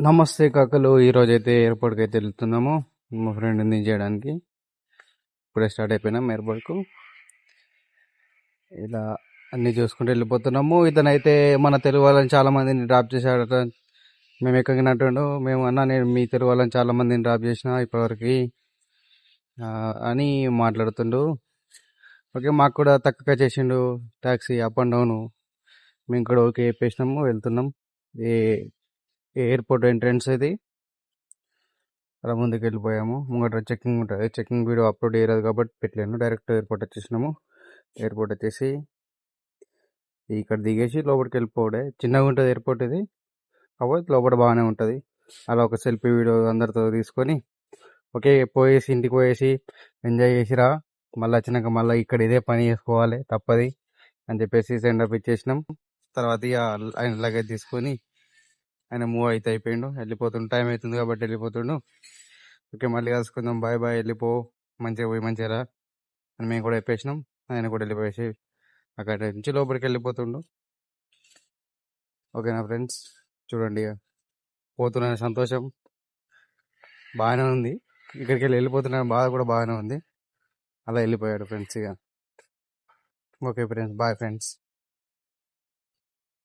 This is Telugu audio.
నమస్తే కాకలు. ఈరోజైతే ఎయిర్పోర్ట్కి అయితే వెళ్తున్నాము మా ఫ్రెండ్ని దించేయడానికి. ఇప్పుడే స్టార్ట్ అయిపోయినాం ఎయిర్పోర్ట్కు. ఇలా అన్నీ చూసుకుంటూ వెళ్ళిపోతున్నాము. ఇతనైతే మన తెలుగు వాళ్ళని చాలా మందిని డ్రాప్ చేశాడట. మేము ఎక్కగినట్టుండు. మేము అన్నా నేను మీ తెలుగు వాళ్ళని చాలా మందిని డ్రాప్ చేసిన ఇప్పటివరకు అని మాట్లాడుతుండు. ఓకే, మాకు కూడా తక్కువగా చేసిండు ట్యాక్సీ అప్ అండ్ డౌన్. మేము కూడా ఓకే చెప్పేసినాము, వెళ్తున్నాం. ఏ ఎయిర్పోర్ట్ ఎంట్రన్స్ ఇది. అలా ముందుకు వెళ్ళిపోయాము. ముంగట చెక్కింగ్ ఉంటుంది. చెక్కింగ్ వీడియో అప్లోడ్ చేయలేదు కాబట్టి పెట్టలేను. డైరెక్ట్ ఎయిర్పోర్ట్ వచ్చేసినాము. ఎయిర్పోర్ట్ వచ్చేసి ఇక్కడ దిగేసి లోపలికి వెళ్ళిపోవడే. చిన్నగా ఉంటుంది ఎయిర్పోర్ట్ ఇది, కాబట్టి లోపల బాగానే ఉంటుంది. అలా ఒక సెల్ఫీ వీడియో అందరితో తీసుకొని ఓకే పోయేసి ఇంటికి పోయేసి ఎంజాయ్ చేసిరా. మళ్ళీ వచ్చినాక మళ్ళీ ఇక్కడ ఇదే పని చేసుకోవాలి తప్పది అని చెప్పేసి సెండప్ ఇచ్చేసినాం. తర్వాత ఇక ఆయన లగేజ్ తీసుకొని ఆయన మూవ్ అయితే అయిపోయిండు. వెళ్ళిపోతుండు, టైం అవుతుంది కాబట్టి వెళ్ళిపోతుండు. ఓకే, మళ్ళీ కలుసుకుందాం, బాయ్ బాయ్, వెళ్ళిపో, మంచిగా పోయి మంచిగా రా అని మేము కూడా చెప్పేసినాం. ఆయన కూడా వెళ్ళిపోయేసి అక్కడ నుంచి లోపలికి వెళ్ళిపోతుండు. ఓకేనా ఫ్రెండ్స్, చూడండి ఇక పోతున్న సంతోషం బాగానే ఉంది. ఇక్కడికి వెళ్ళిపోతున్న బాధ కూడా బాగానే ఉంది. అలా వెళ్ళిపోయాడు ఫ్రెండ్స్ ఇక. Okay friends, boy friends.